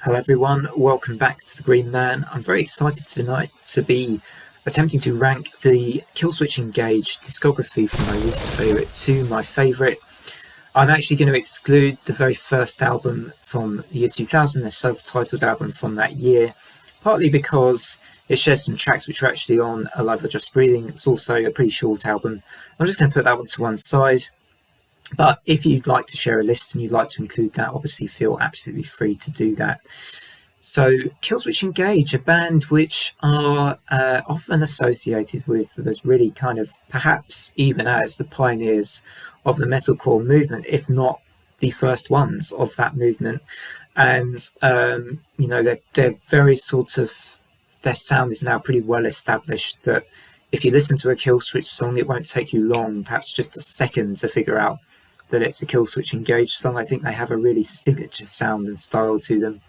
Hello everyone, welcome back to The Green Man. I'm very excited tonight to be attempting to rank the Killswitch Engage discography from my least favourite to my favourite. I'm actually going to exclude the very first album from the year 2000, the self-titled album from that year, partly because it shares some tracks which are actually on Alive or Just Breathing. It's also a pretty short album. I'm just going to put that one to one side. But if you'd like to share a list and you'd like to include that, obviously feel absolutely free to do that. So Killswitch Engage, a band which are often associated with those really kind of, perhaps even as the pioneers of the metalcore movement, if not the first ones of that movement. And, you know, they're very sort of, their sound is now pretty well established that if you listen to a Killswitch song, it won't take you long, perhaps just a second, to figure out that it's a Killswitch Engage song. I think they have a really signature sound and style to them.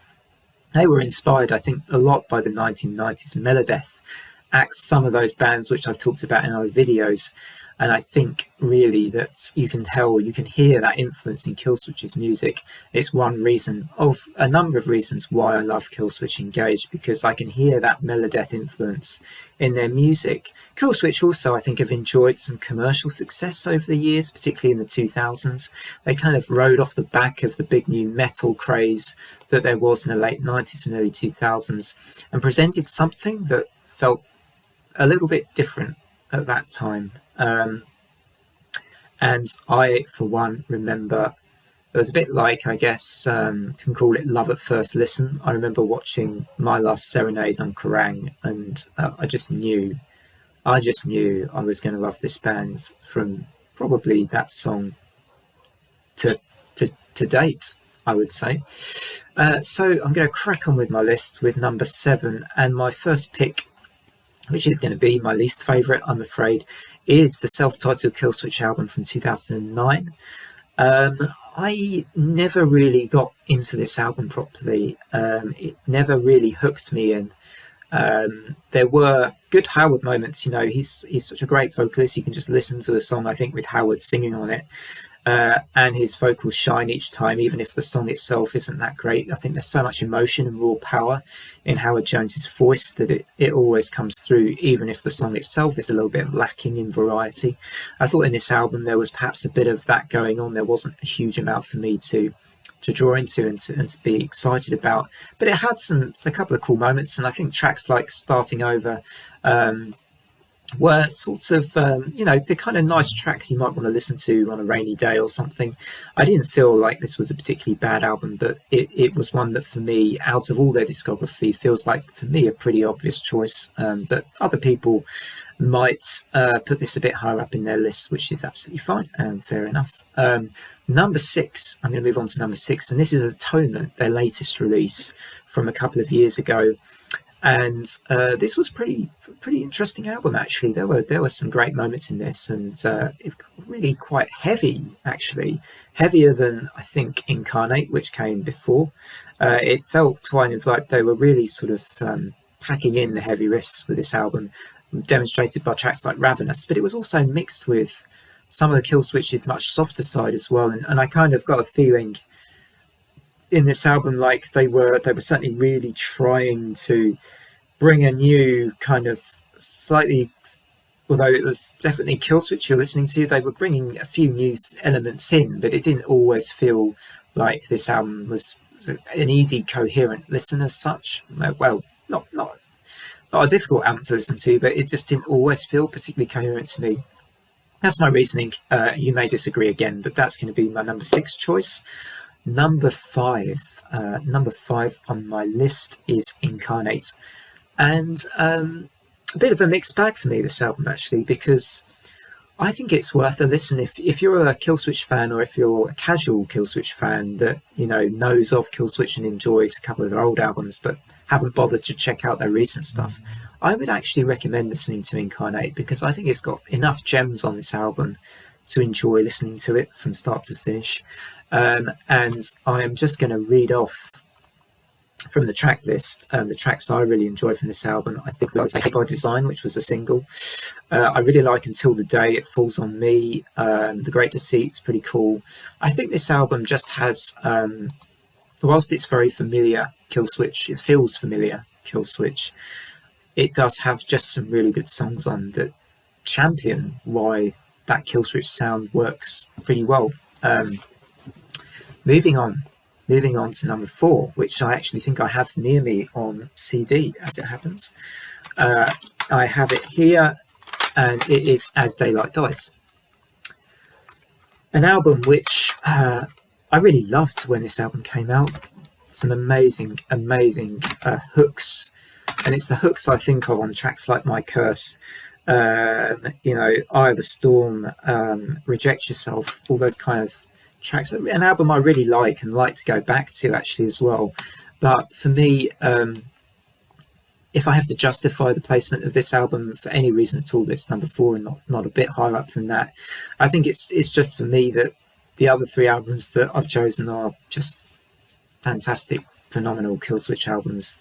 They were inspired, I think, a lot by the 1990s Melodeath acts, some of those bands which I've talked about in other videos. And I think really that you can hear that influence in Killswitch's music. It's one reason of a number of reasons why I love Killswitch Engage, because I can hear that Melodeath influence in their music. Killswitch also, I think, have enjoyed some commercial success over the years, particularly in the 2000s. They kind of rode off the back of the big new metal craze that there was in the late 90s and early 2000s, and presented something that felt a little bit different at that time. And I, for one, remember it was a bit like, I guess, can call it love at first listen. I remember watching My Last Serenade on Kerrang, and I just knew I was going to love this band from probably that song to date, I would say. So I'm going to crack on with my list with number 7, and my first pick, which is going to be my least favourite, I'm afraid, is the self-titled Killswitch album from 2009. I never really got into this album properly. It never really hooked me in. There were good Howard moments, you know, he's such a great vocalist. You can just listen to a song, I think, with Howard singing on it. And his vocals shine each time, even if the song itself isn't that great. I think there's so much emotion and raw power in Howard Jones's voice that it always comes through, even if the song itself is a little bit lacking in variety. I thought in this album there was perhaps a bit of that going on. There wasn't a huge amount for me to draw into and to be excited about. But it had a couple of cool moments, and I think tracks like Starting Over were sort of, you know, the kind of nice tracks you might want to listen to on a rainy day or something. I didn't feel like this was a particularly bad album, but it was one that, for me, out of all their discography, feels like, for me, a pretty obvious choice. But other people might put this a bit higher up in their lists, which is absolutely fine and fair enough. Number 6, I'm going to move on to number 6, and this is Atonement, their latest release from a couple of years ago. And this was pretty interesting album, actually. There were some great moments in this, and it really quite heavy, actually, heavier than, I think, Incarnate, which came before. It felt kind of like they were really sort of packing in the heavy riffs with this album, demonstrated by tracks like Ravenous, but it was also mixed with some of the Killswitch's much softer side as well. And I kind of got a feeling in this album like they were certainly really trying to bring a new kind of slightly, although it was definitely Killswitch you're listening to, they were bringing a few new elements in, but it didn't always feel like this album was an easy, coherent listen as such. Well, not a difficult album to listen to, but it just didn't always feel particularly coherent to me. That's my reasoning. You may disagree again, but that's going to be my number 6 choice. Number 5 on my list is Incarnate, and a bit of a mixed bag for me, this album, actually, because I think it's worth a listen if you're a Killswitch fan, or if you're a casual Killswitch fan that, you know, knows of Killswitch and enjoyed a couple of their old albums but haven't bothered to check out their recent stuff. I would actually recommend listening to Incarnate, because I think it's got enough gems on this album to enjoy listening to it from start to finish. And I am just going to read off from the track list the tracks I really enjoy from this album. I think I would say Hate by Design, which was a single. I really like Until the Day, It Falls on Me. The Great Deceit's pretty cool. I think this album just has, whilst it's very familiar Killswitch. It feels familiar, Killswitch. It does have just some really good songs on that champion why that Killswitch sound works pretty well. Moving on to number 4, which I actually think I have near me on CD, as it happens. I have it here, and it is As Daylight Dies. An album which I really loved when this album came out. Some amazing hooks, and it's the hooks I think of on tracks like My Curse, Eye of the Storm, Reject Yourself, all those kind of tracks. An album I really like and like to go back to actually as well. But for me, if I have to justify the placement of this album for any reason at all, it's number 4 and not a bit higher up than that. I think it's just for me that the other 3 albums that I've chosen are just fantastic, phenomenal Killswitch albums.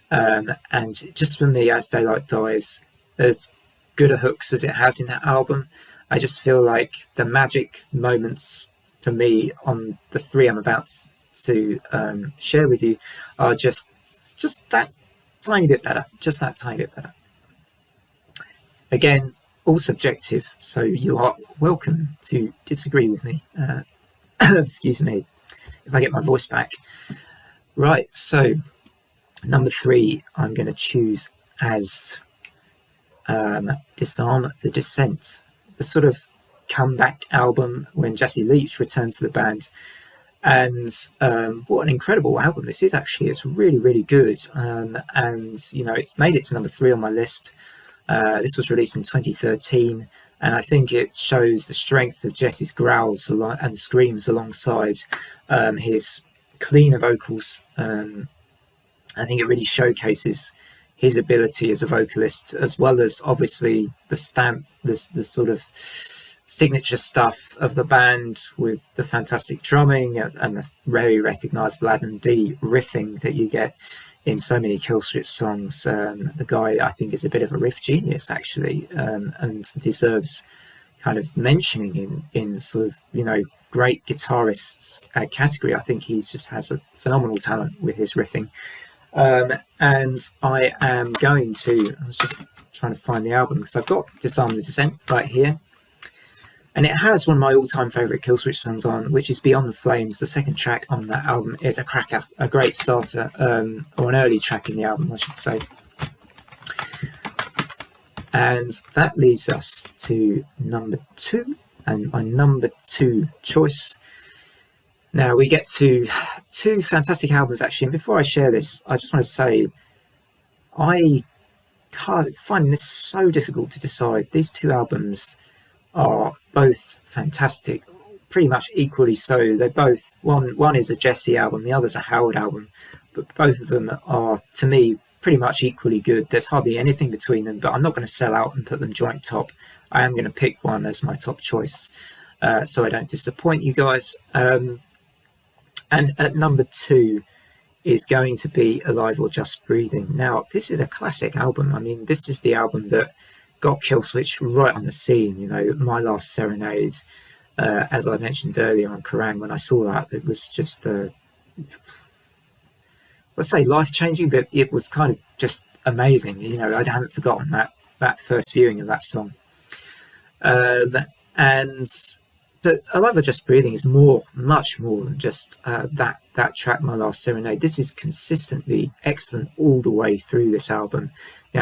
And just for me, As Daylight Dies, as good a hooks as it has in that album, I just feel like the magic moments for me on the 3 I'm about to share with you are just that tiny bit better, just that tiny bit better. Again, all subjective, so you are welcome to disagree with me. Excuse me if I get my voice back. Right, so number 3 I'm going to choose as Disarm the Descent, the sort of comeback album when Jesse Leach returned to the band. And what an incredible album this is, actually. It's really, really good. And, it's made it to number 3 on my list. This was released in 2013. And I think it shows the strength of Jesse's growls and screams alongside his cleaner vocals. I think it really showcases his ability as a vocalist, as well as obviously the sort of signature stuff of the band with the fantastic drumming and the very recognisable Adam D riffing that you get in so many Killswitch songs. The guy, I think, is a bit of a riff genius, actually, and deserves kind of mentioning in sort of, great guitarists category. I think he just has a phenomenal talent with his riffing. And I am going to, I was just trying to find the album because I've got Disarmed the Descent right here. And it has one of my all-time favourite Killswitch songs on, which is Beyond the Flames. The second track on that album is a cracker, a great starter, or an early track in the album, I should say. And that leaves us to number 2, and my number 2 choice. Now we get to 2 fantastic albums, actually. And before I share this, I just want to say I find this so difficult to decide. These 2 albums are both fantastic, pretty much equally so. They're both, one is a Jesse album, the other's a Howard album, but both of them are, to me, pretty much equally good. There's hardly anything between them, but I'm not going to sell out and put them joint top. I am going to pick one as my top choice, so I don't disappoint you guys. And at number 2 is going to be Alive or Just Breathing. Now, this is a classic album. I mean, this is the album that got Killswitch right on the scene. My Last Serenade, as I mentioned earlier on Kerrang, when I saw that, it was just, let's say life-changing, but it was kind of just amazing. I haven't forgotten that first viewing of that song. But Alive or Just Breathing is much more than just that track, My Last Serenade. This is consistently excellent all the way through this album.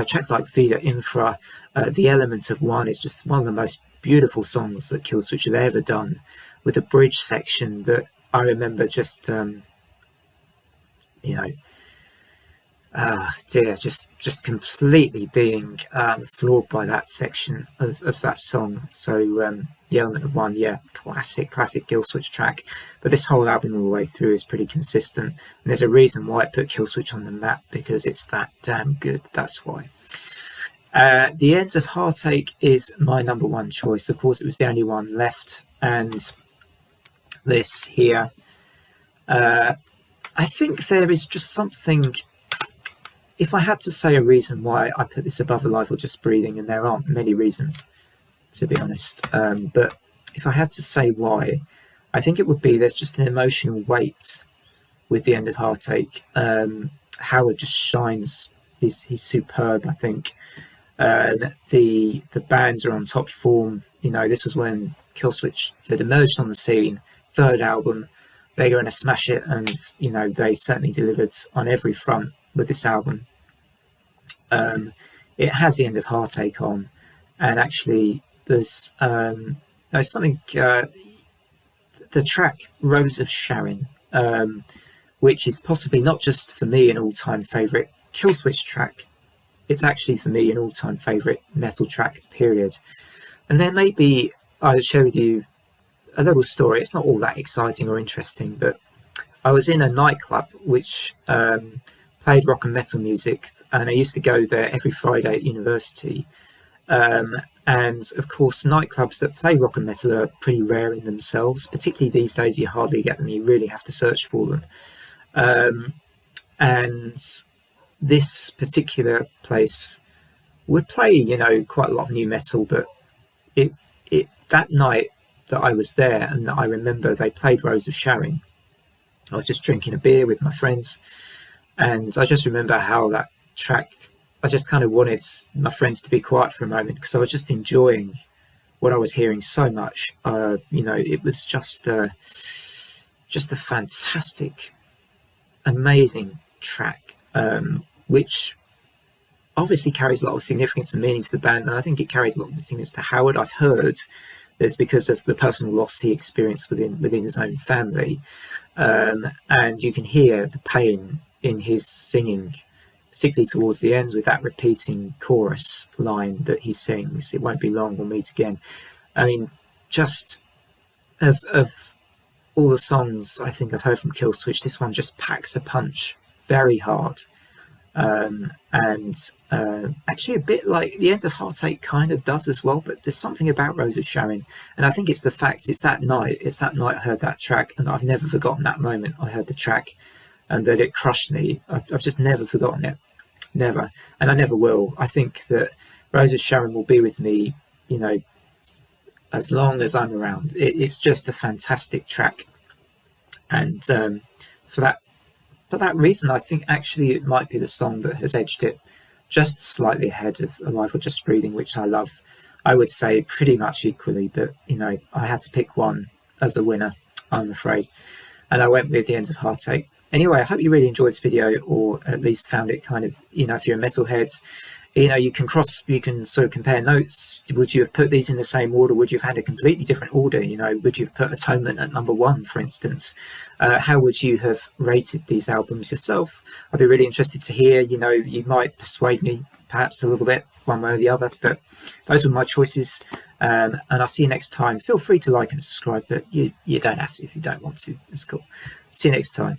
Tracks like Vida Infra, The Element of One is just one of the most beautiful songs that Killswitch have ever done, with a bridge section that I remember just, just completely being floored by that section of that song. So The Element of One, classic Killswitch track. But this whole album all the way through is pretty consistent, and there's a reason why I put Killswitch on the map, because it's that damn good. That's why. The End of Heartache is my number 1 choice. Of course, it was the only one left, and this here, I think there is just something. If I had to say a reason why I put this above Alive or Just Breathing, and there aren't many reasons, to be honest, but if I had to say why, I think it would be there's just an emotional weight with The End of Heartache. Howard just shines. He's superb, I think. The bands are on top form. This was when Killswitch had emerged on the scene. Third album, they're going to smash it, and they certainly delivered on every front with this album. It has the End of Heartache on, and actually there's something. The track Rose of Sharon, which is possibly not just for me an all-time favourite Killswitch track, it's actually for me an all-time favourite metal track, period. And then maybe I'll share with you a little story. It's not all that exciting or interesting, but I was in a nightclub which played rock and metal music, and I used to go there every Friday at university. And of course, nightclubs that play rock and metal are pretty rare in themselves. Particularly these days, you hardly get them. You really have to search for them. And this particular place would play, quite a lot of new metal. But it that night that I was there, and I remember they played Rose of Sharon. I was just drinking a beer with my friends, and I just remember how that track. I just kind of wanted my friends to be quiet for a moment because I was just enjoying what I was hearing so much. It was just a fantastic, amazing track, which obviously carries a lot of significance and meaning to the band, and I think it carries a lot of significance to Howard. I've heard that it's because of the personal loss he experienced within his own family, and you can hear the pain in his singing, particularly towards the end with that repeating chorus line that he sings, "It won't be long, we'll meet again." I mean, just of all the songs I think I've heard from Killswitch, this one just packs a punch very hard. Actually a bit like the End of Heartache kind of does as well, but there's something about Rose of Sharon, and I think it's the fact it's that night I heard that track, and I've never forgotten that moment I heard the track and that it crushed me. I've just never forgotten it. Never. And I never will. I think that Rose of Sharon will be with me, as long as I'm around. It's just a fantastic track. And for that reason, I think actually it might be the song that has edged it just slightly ahead of Alive or Just Breathing, which I love. I would say pretty much equally, but, I had to pick one as a winner, I'm afraid. And I went with The End of Heartache. Anyway, I hope you really enjoyed this video, or at least found it kind of, if you're a metalhead, you can sort of compare notes. Would you have put these in the same order? Would you have had a completely different order? Would you have put Atonement at number 1, for instance? How would you have rated these albums yourself? I'd be really interested to hear. You might persuade me perhaps a little bit one way or the other, but those were my choices. And I'll see you next time. Feel free to like and subscribe, but you don't have to if you don't want to. It's cool. See you next time.